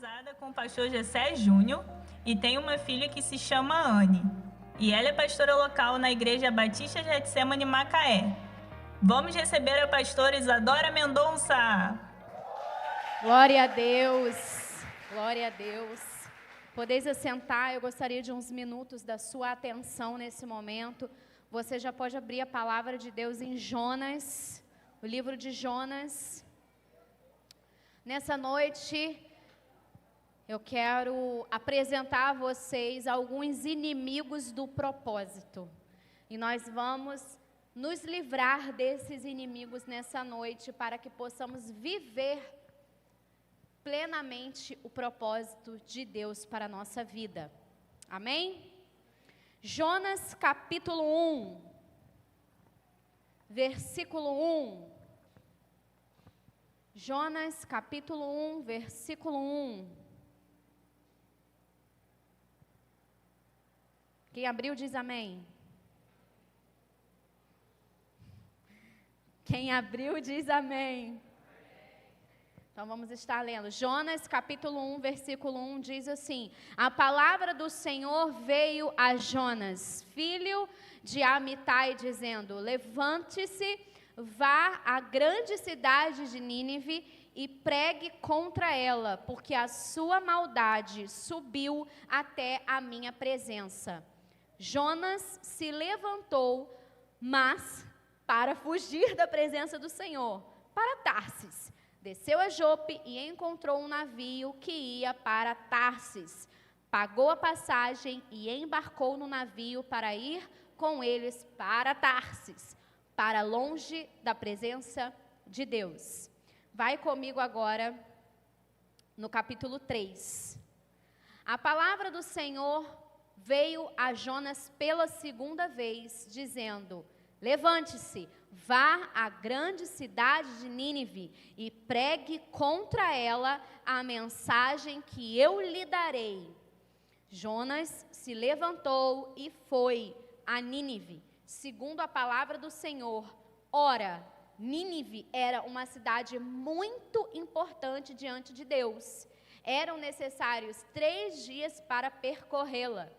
casada com o pastor Gessé Júnior e tem uma filha que se chama Anne. E ela é pastora local na Igreja Batista Getsemane Macaé. Vamos receber a pastora Isadora Mendonça. Glória a Deus, glória a Deus. Podeis assentar, eu gostaria de uns minutos da sua atenção nesse momento. Você já pode abrir a palavra de Deus em Jonas, o livro de Jonas. Nessa noite, eu quero apresentar a vocês alguns inimigos do propósito. E nós vamos nos livrar desses inimigos nessa noite para que possamos viver plenamente o propósito de Deus para a nossa vida. Amém? Jonas capítulo 1, versículo 1. Jonas capítulo 1, versículo 1. Quem abriu diz amém. Quem abriu diz amém. Então vamos estar lendo. Jonas capítulo 1, versículo 1 diz assim: A palavra do Senhor veio a Jonas, filho de Amitai, dizendo: Levante-se, vá à grande cidade de Nínive e pregue contra ela, porque a sua maldade subiu até a minha presença. Jonas se levantou, mas para fugir da presença do Senhor, para Tarsis. Desceu a Jope e encontrou um navio que ia para Tarsis. Pagou a passagem e embarcou no navio para ir com eles para Tarsis, para longe da presença de Deus. Vai comigo agora no capítulo 3. A palavra do Senhor veio a Jonas pela segunda vez, dizendo: Levante-se, vá à grande cidade de Nínive e pregue contra ela a mensagem que eu lhe darei. Jonas se levantou e foi a Nínive, segundo a palavra do Senhor. Ora, Nínive era uma cidade muito importante diante de Deus. Eram necessários 3 dias para percorrê-la.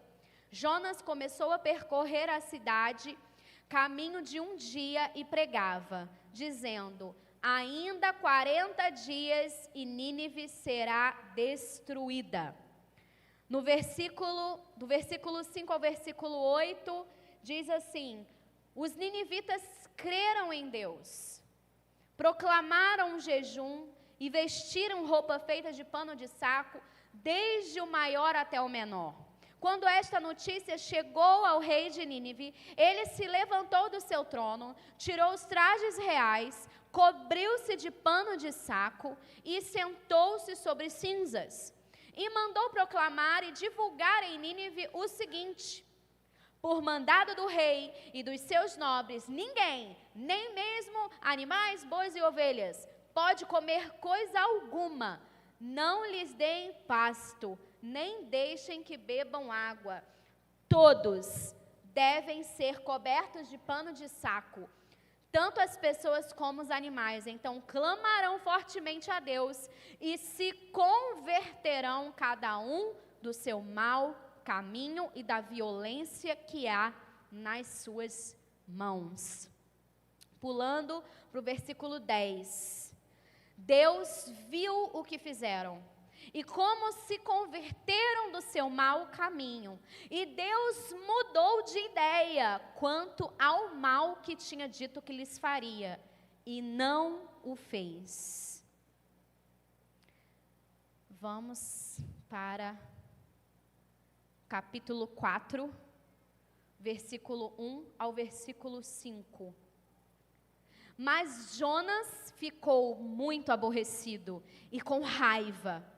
Jonas começou a percorrer a cidade caminho de 1 dia e pregava, dizendo: ainda 40 dias e Nínive será destruída. Do versículo 5 ao versículo 8, diz assim: Os ninivitas creram em Deus, proclamaram um jejum e vestiram roupa feita de pano de saco, desde o maior até o menor. Quando esta notícia chegou ao rei de Nínive, ele se levantou do seu trono, tirou os trajes reais, cobriu-se de pano de saco e sentou-se sobre cinzas. E mandou proclamar e divulgar em Nínive o seguinte: por mandado do rei e dos seus nobres, ninguém, nem mesmo animais, bois e ovelhas, pode comer coisa alguma. Não lhes deem pasto, nem deixem que bebam água. Todos devem ser cobertos de pano de saco, tanto as pessoas como os animais. Então clamarão fortemente a Deus e se converterão cada um do seu mau caminho e da violência que há nas suas mãos. Pulando para o versículo 10. Deus viu o que fizeram e como se converteram do seu mau caminho, e Deus mudou de ideia quanto ao mal que tinha dito que lhes faria, e não o fez. Vamos para capítulo 4, versículo 1 ao versículo 5. Mas Jonas ficou muito aborrecido e com raiva.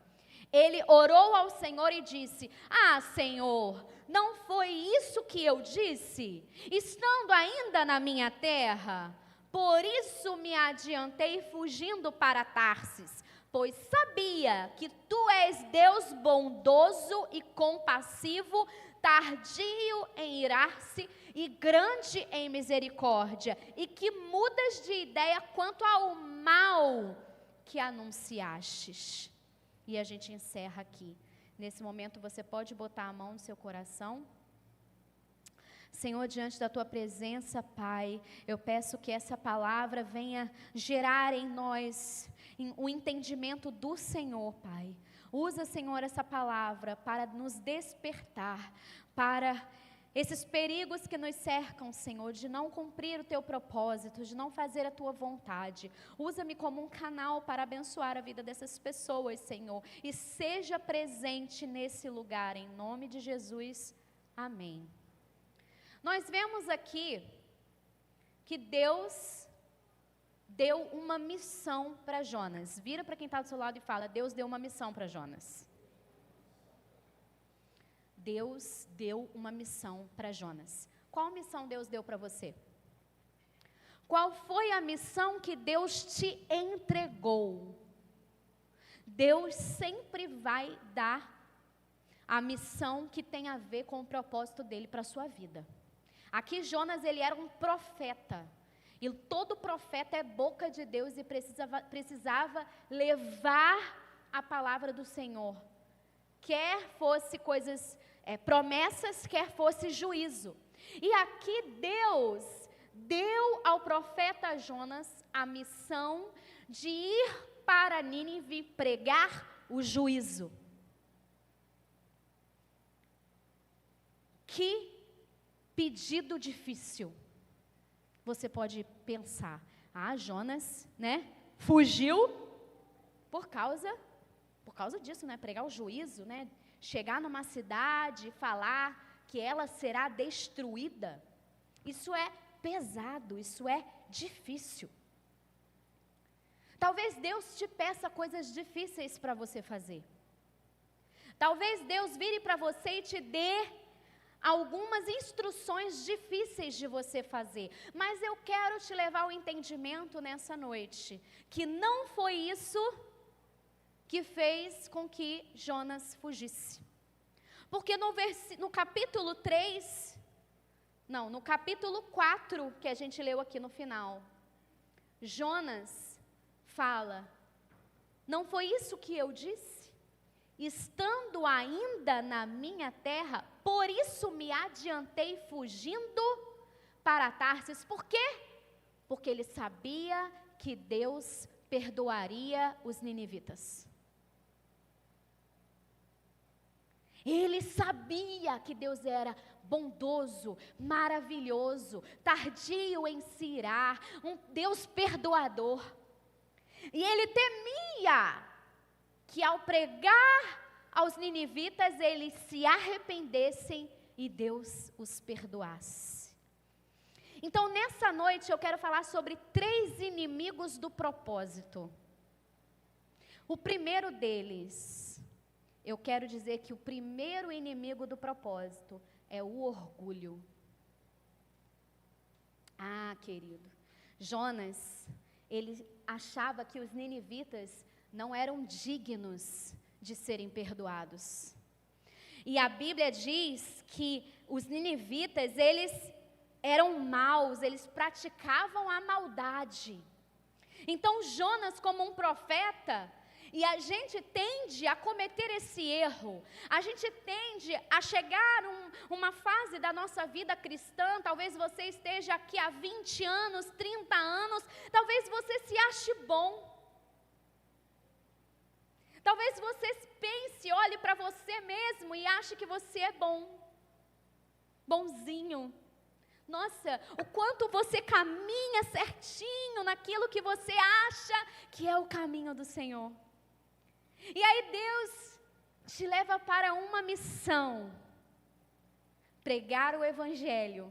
Ele orou ao Senhor e disse: Ah, Senhor, não foi isso que eu disse, estando ainda na minha terra? Por isso me adiantei fugindo para Tarsis, pois sabia que tu és Deus bondoso e compassivo, tardio em irar-se e grande em misericórdia, e que mudas de ideia quanto ao mal que anunciastes. e a gente encerra aqui. Nesse momento você pode botar a mão no seu coração. Senhor, diante da Tua presença, Pai, eu peço que essa palavra venha gerar em nós o entendimento do Senhor, Pai. Usa, Senhor, essa palavra para nos despertar, para esses perigos que nos cercam, Senhor, de não cumprir o Teu propósito, de não fazer a Tua vontade. Usa-me como um canal para abençoar a vida dessas pessoas, Senhor, e seja presente nesse lugar, em nome de Jesus, amém. Nós vemos aqui que Deus deu uma missão para Jonas. Vira para quem está do seu lado e fala: Deus deu uma missão para Jonas. Deus deu uma missão para Jonas. Qual missão Deus deu para você? Qual foi a missão que Deus te entregou? Deus sempre vai dar a missão que tem a ver com o propósito dele para a sua vida. Aqui Jonas, ele era um profeta. E todo profeta é boca de Deus e precisava levar a palavra do Senhor. Quer fosse coisas, promessas, quer fosse juízo. E aqui Deus deu ao profeta Jonas a missão de ir para Nínive pregar o juízo. Que pedido difícil. Você pode pensar: Jonas, né, fugiu por causa disso, né, pregar o juízo, né, chegar numa cidade e falar que ela será destruída. Isso é pesado, isso é difícil. Talvez Deus te peça coisas difíceis para você fazer. Talvez Deus vire para você e te dê algumas instruções difíceis de você fazer, mas eu quero te levar ao entendimento nessa noite, que não foi isso que fez com que Jonas fugisse. Porque no capítulo 4, que a gente leu aqui no final, Jonas fala: não foi isso que eu disse? Estando ainda na minha terra, por isso me adiantei fugindo para Tarsis. Por quê? Porque ele sabia que Deus perdoaria os ninivitas. Ele sabia que Deus era bondoso, maravilhoso, tardio em se irar, um Deus perdoador. E ele temia que ao pregar aos ninivitas, eles se arrependessem e Deus os perdoasse. Então, nessa noite, eu quero falar sobre 3 inimigos do propósito. O primeiro deles, eu quero dizer que o primeiro inimigo do propósito é o orgulho. Querido, Jonas, ele achava que os ninivitas não eram dignos de serem perdoados. E a Bíblia diz que os ninivitas, eles eram maus, eles praticavam a maldade. Então Jonas, como um profeta, e a gente tende a cometer esse erro, a gente tende a chegar uma fase da nossa vida cristã, talvez você esteja aqui há 20 anos, 30 anos, talvez você se ache bom. Talvez você pense, olhe para você mesmo e ache que você é bonzinho. Nossa, o quanto você caminha certinho naquilo que você acha que é o caminho do Senhor. E aí Deus te leva para uma missão, pregar o Evangelho.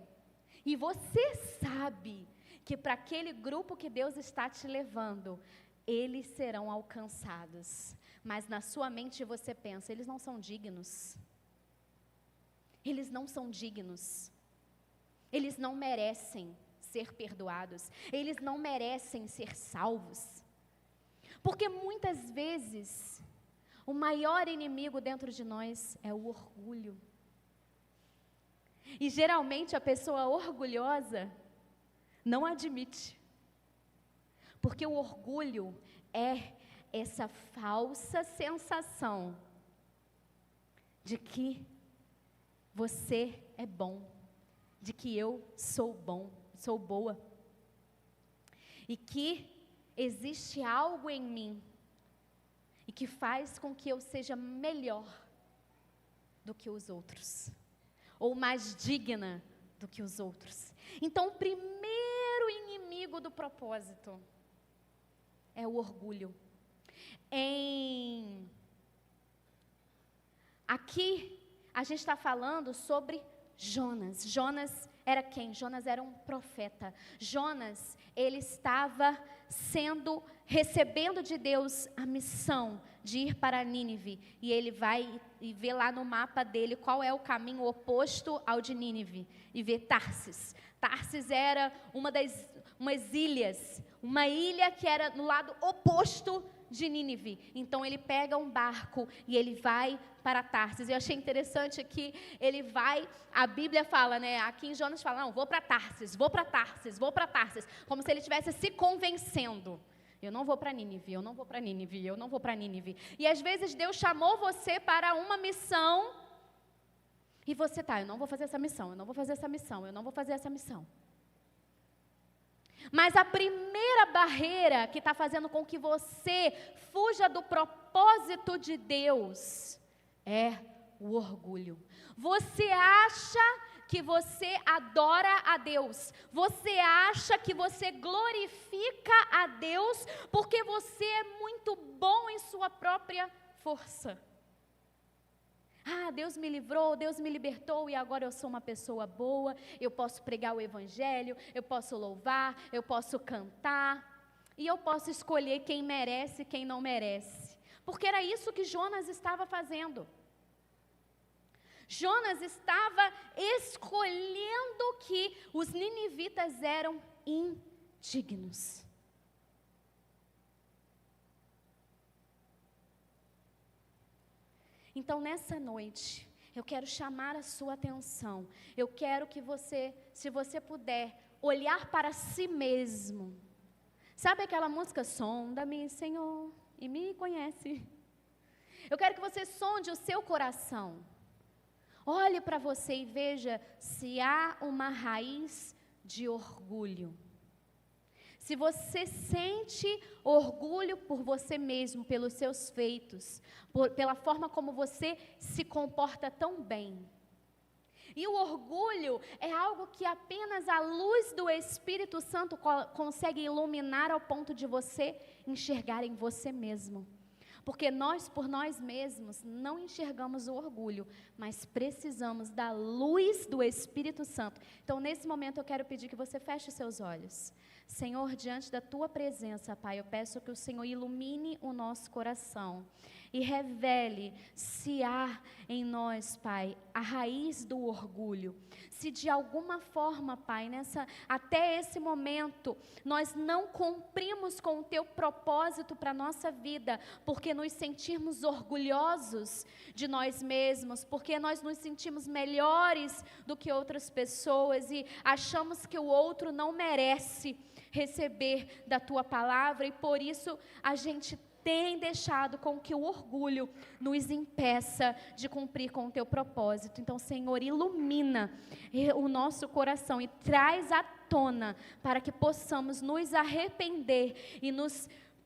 E você sabe que para aquele grupo que Deus está te levando, eles serão alcançados. Mas na sua mente você pensa: eles não são dignos. Eles não são dignos. Eles não merecem ser perdoados. Eles não merecem ser salvos. Porque muitas vezes, o maior inimigo dentro de nós é o orgulho. E geralmente a pessoa orgulhosa não admite. Porque o orgulho é essa falsa sensação de que você é bom, de que eu sou bom, sou boa, e que existe algo em mim e que faz com que eu seja melhor do que os outros, ou mais digna do que os outros. Então, o primeiro inimigo do propósito é o orgulho. Aqui, a gente está falando sobre Jonas. Jonas era quem? Jonas era um profeta. Jonas, ele estava recebendo de Deus a missão de ir para Nínive. E ele vai e vê lá no mapa dele qual é o caminho oposto ao de Nínive. E vê Tarsis. Tarsis era umas ilhas, uma ilha que era no lado oposto de Nínive. Então ele pega um barco e ele vai para Tarsis. Eu achei interessante que ele vai, a Bíblia fala, né? Aqui em Jonas fala, não, vou para Tarsis, vou para Tarsis, vou para Tarsis. Como se ele estivesse se convencendo. Eu não vou para Nínive, eu não vou para Nínive, eu não vou para Nínive. E às vezes Deus chamou você para uma missão e você eu não vou fazer essa missão, eu não vou fazer essa missão, eu não vou fazer essa missão. Mas a primeira barreira que está fazendo com que você fuja do propósito de Deus é o orgulho. Você acha que você adora a Deus, você acha que você glorifica a Deus porque você é muito bom em sua própria força. Deus me livrou, Deus me libertou e agora eu sou uma pessoa boa, eu posso pregar o evangelho, eu posso louvar, eu posso cantar, e eu posso escolher quem merece e quem não merece, porque era isso que Jonas estava fazendo. Jonas estava escolhendo que os ninivitas eram indignos. Então, nessa noite, eu quero chamar a sua atenção. Eu quero que você, se você puder, olhar para si mesmo. Sabe aquela música, sonda-me, Senhor, e me conhece. Eu quero que você sonde o seu coração. Olhe para você e veja se há uma raiz de orgulho. Se você sente orgulho por você mesmo, pelos seus feitos, pela forma como você se comporta tão bem. E o orgulho é algo que apenas a luz do Espírito Santo consegue iluminar ao ponto de você enxergar em você mesmo. Porque nós, por nós mesmos, não enxergamos o orgulho, mas precisamos da luz do Espírito Santo. Então, nesse momento, eu quero pedir que você feche seus olhos. Senhor, diante da Tua presença, Pai, eu peço que o Senhor ilumine o nosso coração e revele se há em nós, Pai, a raiz do orgulho. Se de alguma forma, Pai, até esse momento, nós não cumprimos com o Teu propósito para a nossa vida, porque nos sentimos orgulhosos de nós mesmos, porque nós nos sentimos melhores do que outras pessoas e achamos que o outro não merece receber da Tua palavra, e por isso a gente tem deixado com que o orgulho nos impeça de cumprir com o Teu propósito. Então, Senhor, ilumina o nosso coração e traz à tona para que possamos nos arrepender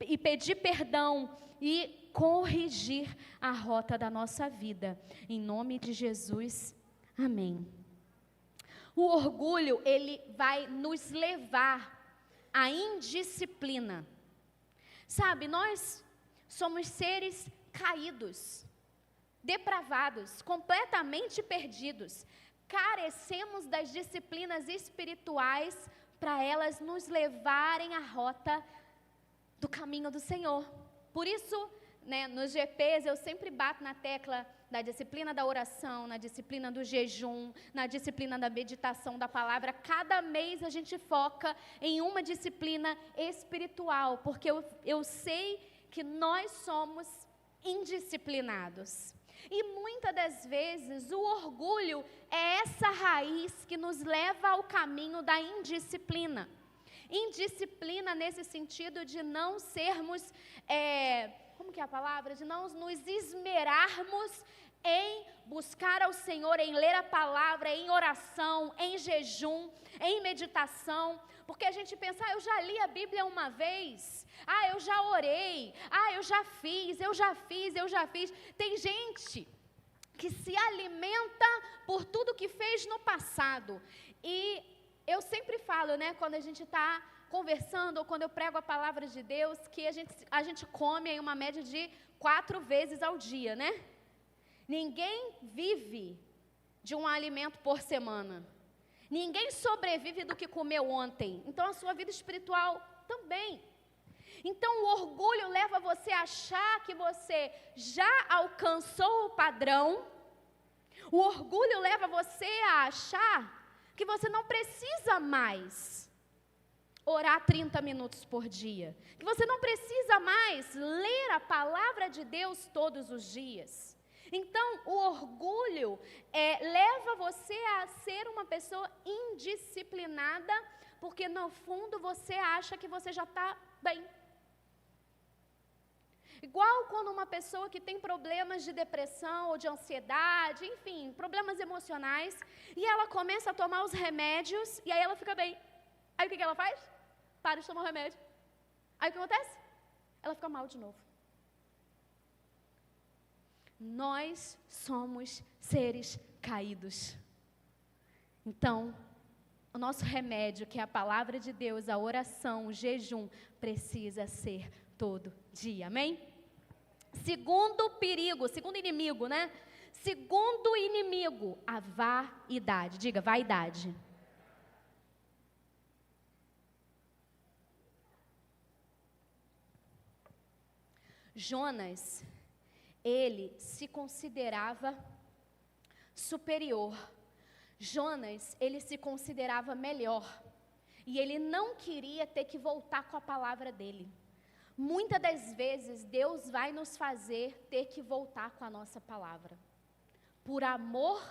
e pedir perdão e corrigir a rota da nossa vida. Em nome de Jesus, amém. O orgulho, ele vai nos levar à indisciplina. Sabe, nós somos seres caídos, depravados, completamente perdidos. Carecemos das disciplinas espirituais para elas nos levarem à rota do caminho do Senhor. Por isso, nos GPs eu sempre bato na tecla da disciplina da oração, na disciplina do jejum, na disciplina da meditação da palavra. Cada mês a gente foca em uma disciplina espiritual, porque eu sei que nós somos indisciplinados. E muitas das vezes o orgulho é essa raiz que nos leva ao caminho da indisciplina. Indisciplina nesse sentido de não sermos, como que é a palavra? De não nos esmerarmos em buscar ao Senhor, em ler a palavra, em oração, em jejum, em meditação. Porque a gente pensa, eu já li a Bíblia uma vez, eu já orei, eu já fiz. Tem gente que se alimenta por tudo que fez no passado. E eu sempre falo, quando a gente está conversando, ou quando eu prego a palavra de Deus, que a gente come em uma média de 4 vezes ao dia, Ninguém vive de um alimento por semana. Ninguém sobrevive do que comeu ontem. Então, a sua vida espiritual também. Então, o orgulho leva você a achar que você já alcançou o padrão. O orgulho leva você a achar que você não precisa mais orar 30 minutos por dia. Que você não precisa mais ler a palavra de Deus todos os dias. Então, o orgulho leva você a ser uma pessoa indisciplinada, porque no fundo você acha que você já está bem. Igual quando uma pessoa que tem problemas de depressão ou de ansiedade, enfim, problemas emocionais, e ela começa a tomar os remédios, e aí ela fica bem. Aí o que ela faz? Para de tomar o remédio. Aí o que acontece? Ela fica mal de novo. Nós somos seres caídos. Então, o nosso remédio, que é a palavra de Deus, a oração, o jejum, precisa ser todo dia, amém? Segundo perigo, segundo inimigo, Segundo inimigo, a vaidade. Diga, vaidade. Jonas, ele se considerava superior. Jonas, ele se considerava melhor. E ele não queria ter que voltar com a palavra dele. Muitas das vezes, Deus vai nos fazer ter que voltar com a nossa palavra. Por amor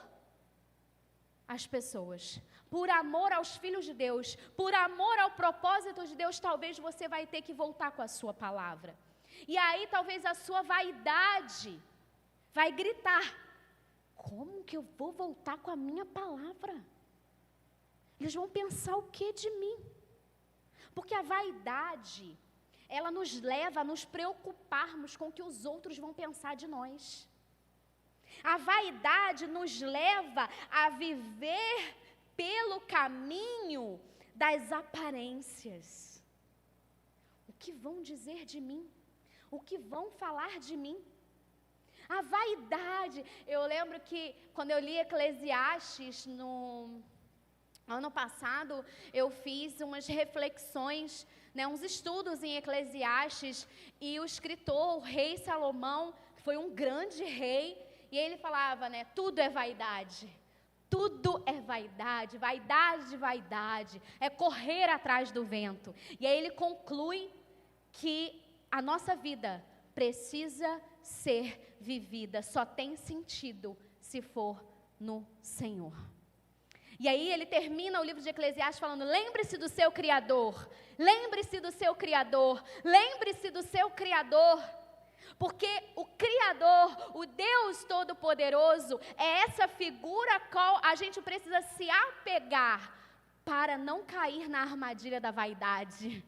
às pessoas. Por amor aos filhos de Deus. Por amor ao propósito de Deus, talvez você vai ter que voltar com a sua palavra. E aí talvez a sua vaidade vai gritar, como que eu vou voltar com a minha palavra? Eles vão pensar o que de mim? Porque a vaidade, ela nos leva a nos preocuparmos com o que os outros vão pensar de nós. A vaidade nos leva a viver pelo caminho das aparências. O que vão dizer de mim? O que vão falar de mim? A vaidade. Eu lembro que quando eu li Eclesiastes no ano passado, eu fiz umas reflexões, uns estudos em Eclesiastes, e o escritor, o rei Salomão, que foi um grande rei, e ele falava, tudo é vaidade. Tudo é vaidade, vaidade de vaidade, é correr atrás do vento. E aí ele conclui que a nossa vida precisa ser vivida, só tem sentido se for no Senhor. E aí ele termina o livro de Eclesiastes falando, lembre-se do seu Criador, lembre-se do seu Criador, lembre-se do seu Criador, porque o Criador, o Deus Todo-Poderoso, é essa figura a qual a gente precisa se apegar para não cair na armadilha da vaidade.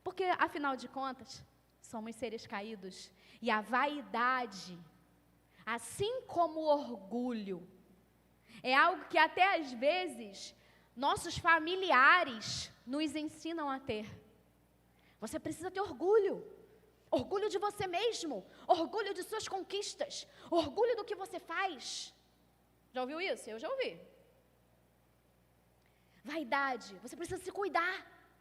Porque, afinal de contas, somos seres caídos. E a vaidade, assim como o orgulho, é algo que até às vezes nossos familiares nos ensinam a ter. Você precisa ter orgulho. Orgulho de você mesmo. Orgulho de suas conquistas. Orgulho do que você faz. Já ouviu isso? Eu já ouvi. Vaidade. Você precisa se cuidar.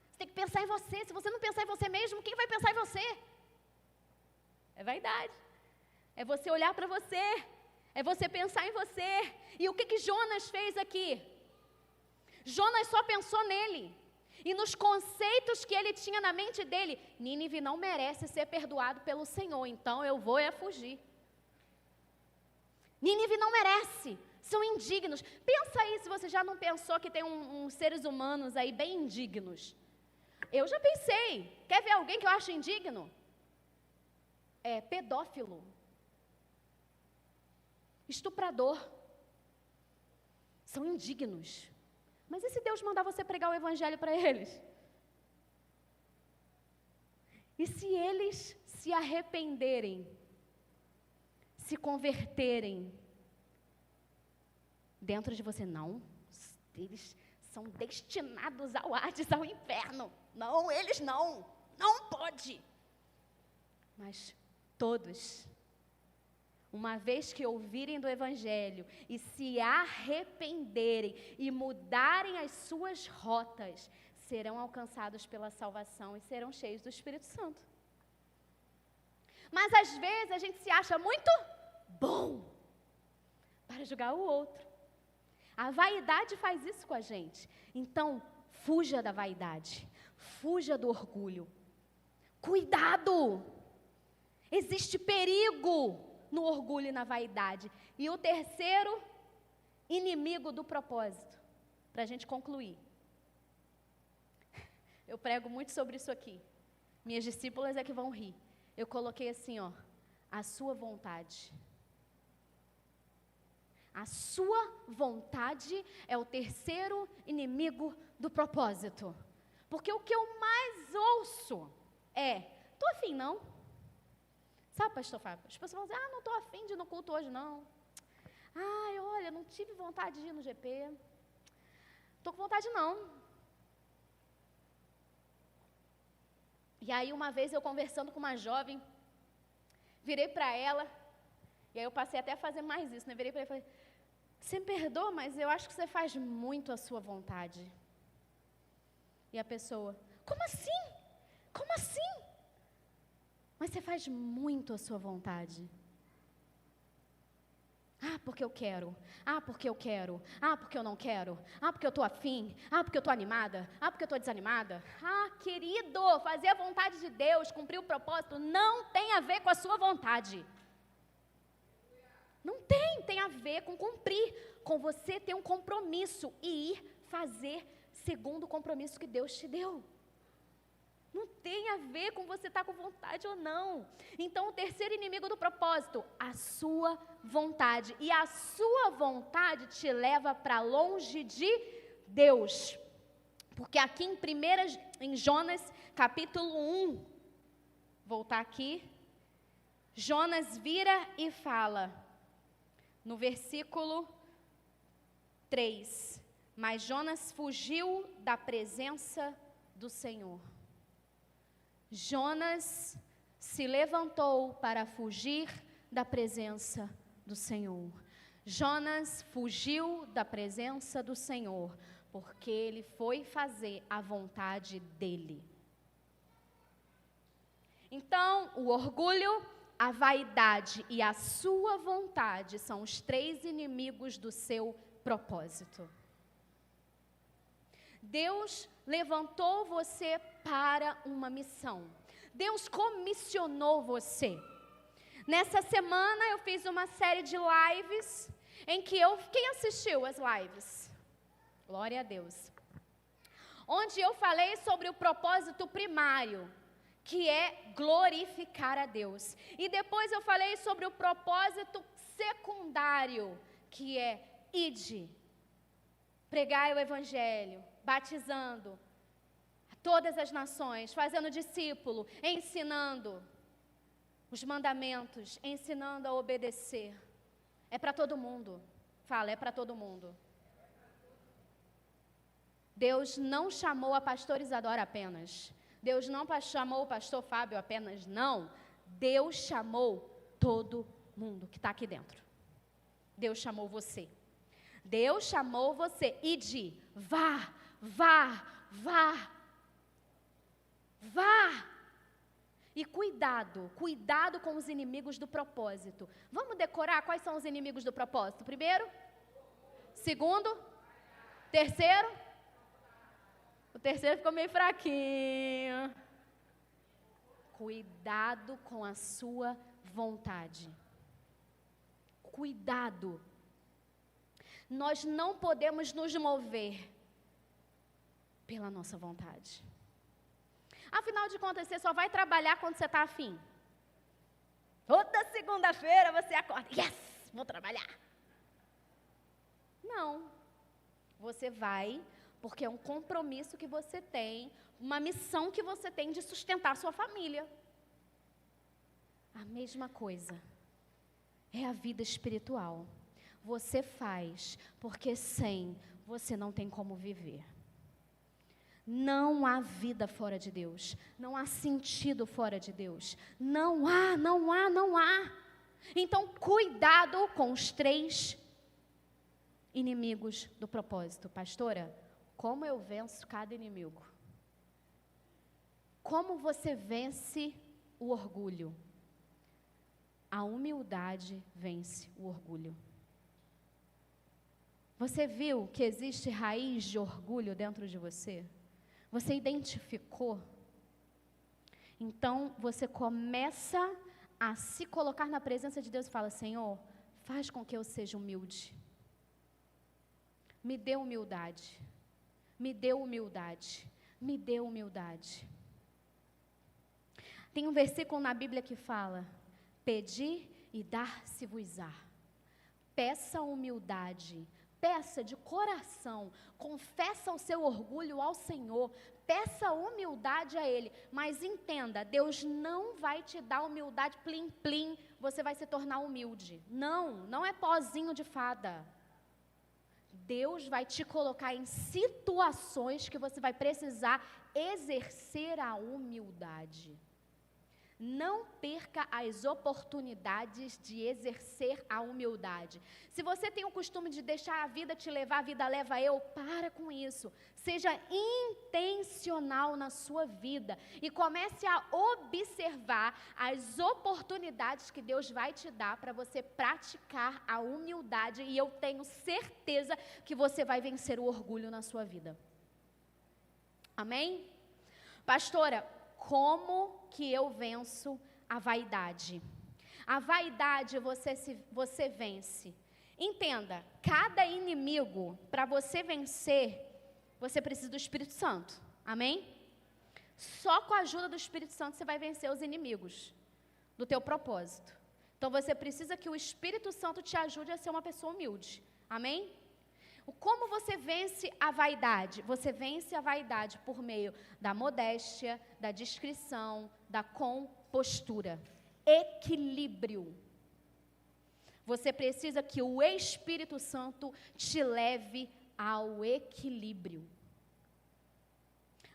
Você tem que pensar em você. Se você não pensar em você mesmo, quem vai pensar em você? É vaidade. É você olhar para você. É você pensar em você. E o que Jonas fez aqui? Jonas só pensou nele. E nos conceitos que ele tinha na mente dele. Nínive não merece ser perdoado pelo Senhor, então eu vou fugir. Nínive não merece São indignos. Pensa aí se você já não pensou que tem uns seres humanos aí bem indignos. Eu já pensei. Quer ver alguém que eu acho indigno? É pedófilo. Estuprador. São indignos. Mas e se Deus mandar você pregar o evangelho para eles? E se eles se arrependerem, se converterem, dentro de você, não, eles são destinados ao Hades, ao inferno. Não, eles não pode. Mas todos, uma vez que ouvirem do Evangelho e se arrependerem e mudarem as suas rotas, serão alcançados pela salvação e serão cheios do Espírito Santo. Mas às vezes a gente se acha muito bom para julgar o outro. A vaidade faz isso com a gente. Então, fuja da vaidade, fuja do orgulho. Cuidado! Existe perigo no orgulho e na vaidade. E o terceiro inimigo do propósito, para a gente concluir. Eu prego muito sobre isso aqui. Minhas discípulas é que vão rir. Eu coloquei assim, ó, a sua vontade. A sua vontade é o terceiro inimigo do propósito. Porque o que eu mais ouço é, tô afim não. Sabe, pastor Fábio? As pessoas falam assim, não tô afim de ir no culto hoje não. Olha, não tive vontade de ir no GP. Tô com vontade não. E aí uma vez eu conversando com uma jovem, virei para ela, e aí eu passei até a fazer mais isso, né? Virei para ela e falei, você me perdoa, mas eu acho que você faz muito a sua vontade. E a pessoa, como assim? Como assim? Mas você faz muito a sua vontade. Porque eu quero. Porque eu quero. Porque eu não quero. Porque eu estou afim. Porque eu estou animada. Porque eu estou desanimada. Querido, fazer a vontade de Deus, cumprir o propósito, não tem a ver com a sua vontade. Não tem a ver com cumprir, com você ter um compromisso e ir fazer segundo o compromisso que Deus te deu. Não tem a ver com você estar com vontade ou não. Então, o terceiro inimigo do propósito, a sua vontade. E a sua vontade te leva para longe de Deus. Porque aqui em Jonas, capítulo 1, voltar aqui, Jonas vira e fala, no versículo 3, mas Jonas fugiu da presença do Senhor. Jonas se levantou para fugir da presença do Senhor. Jonas fugiu da presença do Senhor, porque ele foi fazer a vontade dele. Então, o orgulho, a vaidade e a sua vontade são os três inimigos do seu propósito. Deus levantou você para uma missão. Deus comissionou você. Nessa semana eu fiz uma série de lives em que quem assistiu as lives? Glória a Deus. Onde eu falei sobre o propósito primário, que é glorificar a Deus. E depois eu falei sobre o propósito secundário, que é ide, pregai o evangelho, batizando a todas as nações, fazendo discípulo, ensinando os mandamentos, ensinando a obedecer. É para todo mundo. Fala, é para todo mundo. Deus não chamou a pastor Isadora apenas. Deus não chamou o pastor Fábio apenas, não. Deus chamou todo mundo que está aqui dentro. Deus chamou você. Deus chamou você. Ide, vá, vá, vá. Vá. E cuidado com os inimigos do propósito. Vamos decorar quais são os inimigos do propósito? Primeiro? Segundo? Terceiro? O terceiro ficou meio fraquinho. Cuidado com a sua vontade. Cuidado. Nós não podemos nos mover pela nossa vontade. Afinal de contas, você só vai trabalhar quando você está afim. Toda segunda-feira você acorda, yes, vou trabalhar. Não. Você vai porque é um compromisso que você tem, uma missão que você tem de sustentar a sua família. A mesma coisa é a vida espiritual. Você faz porque sem você não tem como viver. Não há vida fora de Deus. Não há sentido fora de Deus. Não há. Então, cuidado com os 3 inimigos do propósito. Pastora, como eu venço cada inimigo? Como você vence o orgulho? A humildade vence o orgulho. Você viu que existe raiz de orgulho dentro de você? Você identificou? Então, você começa a se colocar na presença de Deus e fala: Senhor, faz com que eu seja humilde. Me dê humildade. Me dê humildade. Me dê humildade. Tem um versículo na Bíblia que fala: pedi e dar-se-vos-á. Peça humildade. Peça de coração, confessa o seu orgulho ao Senhor, peça humildade a Ele, mas entenda, Deus não vai te dar humildade plim plim, você vai se tornar humilde. Não é pozinho de fada. Deus vai te colocar em situações que você vai precisar exercer a humildade. Não perca as oportunidades de exercer a humildade. Se você tem o costume de deixar a vida te levar, a vida leva eu, para com isso. Seja intencional na sua vida e comece a observar as oportunidades que Deus vai te dar para você praticar a humildade, e eu tenho certeza que você vai vencer o orgulho na sua vida. Amém? Pastora, como que eu venço a vaidade? A vaidade você vence. Entenda, cada inimigo, para você vencer, você precisa do Espírito Santo. Amém? Só com a ajuda do Espírito Santo você vai vencer os inimigos do teu propósito. Então você precisa que o Espírito Santo te ajude a ser uma pessoa humilde. Amém? Como você vence a vaidade? Você vence a vaidade por meio da modéstia, da discrição, da compostura. Equilíbrio. Você precisa que o Espírito Santo te leve ao equilíbrio.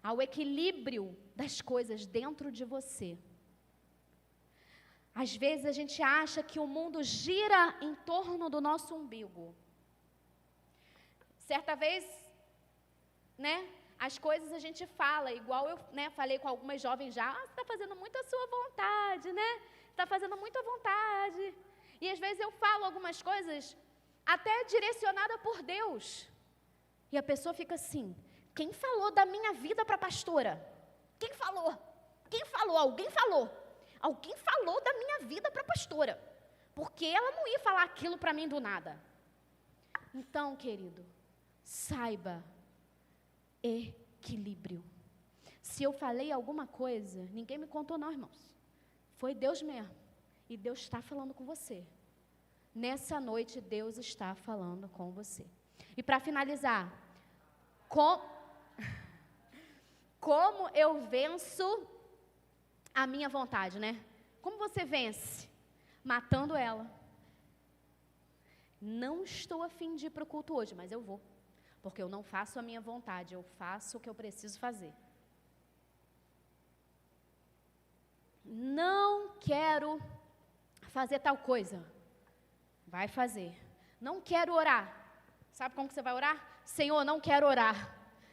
Ao equilíbrio das coisas dentro de você. Às vezes a gente acha que o mundo gira em torno do nosso umbigo. Certa vez, as coisas a gente fala, igual eu, falei com algumas jovens já, você está fazendo muito a sua vontade, está fazendo muito à vontade. E às vezes eu falo algumas coisas até direcionada por Deus. E a pessoa fica assim: quem falou da minha vida para a pastora? Quem falou? Quem falou? Alguém falou. Alguém falou da minha vida para a pastora. Porque ela não ia falar aquilo para mim do nada. Então, querido, saiba, equilíbrio. Se eu falei alguma coisa, ninguém me contou não, irmãos. Foi Deus mesmo. E Deus está falando com você. Nessa noite, Deus está falando com você. E para finalizar, como eu venço a minha vontade, Como você vence? Matando ela. Não estou a fim de ir para o culto hoje, mas eu vou. Porque eu não faço a minha vontade, eu faço o que eu preciso fazer. Não quero fazer tal coisa. Vai fazer. Não quero orar. Sabe como que você vai orar? Senhor, não quero orar.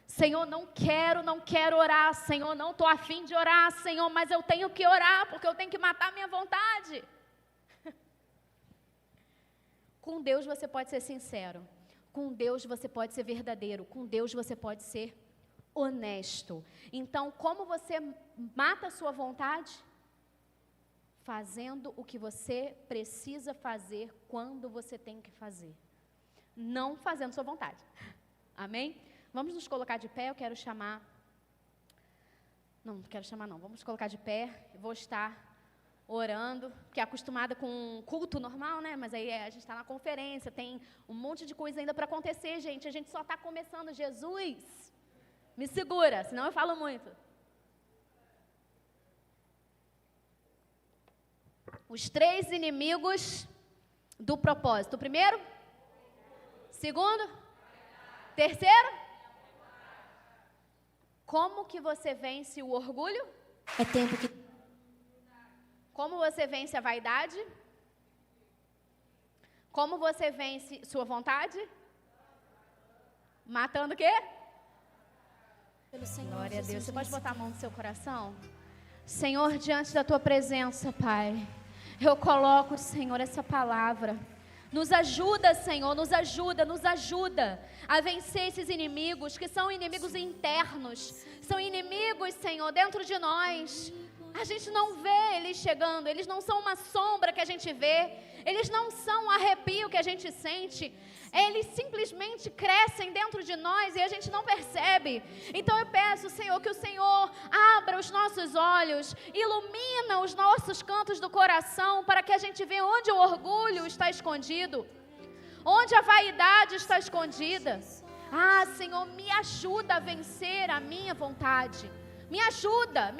Senhor, não quero orar. Senhor, não estou a fim de orar. Senhor, mas eu tenho que orar, porque eu tenho que matar a minha vontade. Com Deus você pode ser sincero. Com Deus você pode ser verdadeiro. Com Deus você pode ser honesto. Então, como você mata a sua vontade? Fazendo o que você precisa fazer quando você tem que fazer. não fazendo sua vontade. Amém? Vamos nos colocar de pé, eu quero chamar... Não quero chamar não, vamos colocar de pé, eu vou estar orando, porque é acostumada com culto normal, né? Mas aí a gente está na conferência, tem um monte de coisa ainda para acontecer, gente. A gente só está começando. Jesus, me segura, senão eu falo muito. Os 3 inimigos do propósito. O primeiro? Segundo? Terceiro? Como que você vence o orgulho? É tempo que... Como você vence a vaidade? Como você vence sua vontade? Matando o quê? Pelo Senhor, Glória a Deus. Jesus, Você pode nesse botar a mão no seu coração? Senhor, diante da tua presença, Pai, eu coloco, Senhor, essa palavra. Nos ajuda, Senhor, nos ajuda a vencer esses inimigos, que são inimigos internos, são inimigos, Senhor, dentro de nós. A gente não vê eles chegando, eles não são uma sombra que a gente vê, eles não são um arrepio que a gente sente, eles simplesmente crescem dentro de nós e a gente não percebe. Então eu peço, Senhor, que o Senhor abra os nossos olhos, ilumina os nossos cantos do coração, para que a gente veja onde o orgulho está escondido, onde a vaidade está escondida. Ah, Senhor, me ajuda a vencer a minha vontade. Me ajuda,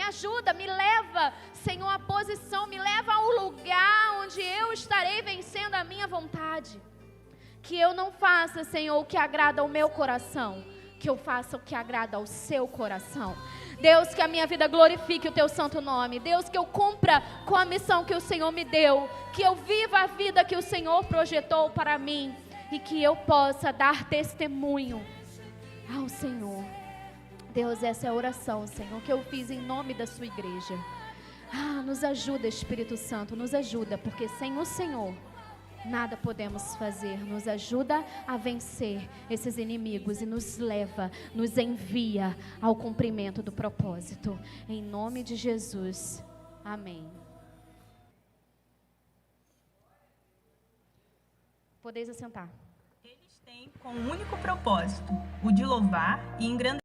me leva, Senhor, à posição, me leva ao lugar onde eu estarei vencendo a minha vontade. Que eu não faça, Senhor, o que agrada ao meu coração, que eu faça o que agrada ao seu coração. Deus, que a minha vida glorifique o teu santo nome. Deus, que eu cumpra com a missão que o Senhor me deu, que eu viva a vida que o Senhor projetou para mim e que eu possa dar testemunho ao Senhor. Deus, essa é a oração, Senhor, que eu fiz em nome da sua igreja. Ah, nos ajuda, Espírito Santo, nos ajuda, porque sem o Senhor nada podemos fazer. Nos ajuda a vencer esses inimigos e nos leva, nos envia ao cumprimento do propósito. Em nome de Jesus. Amém. Podeis assentar. Eles têm com um único propósito, o de louvar e engrandecer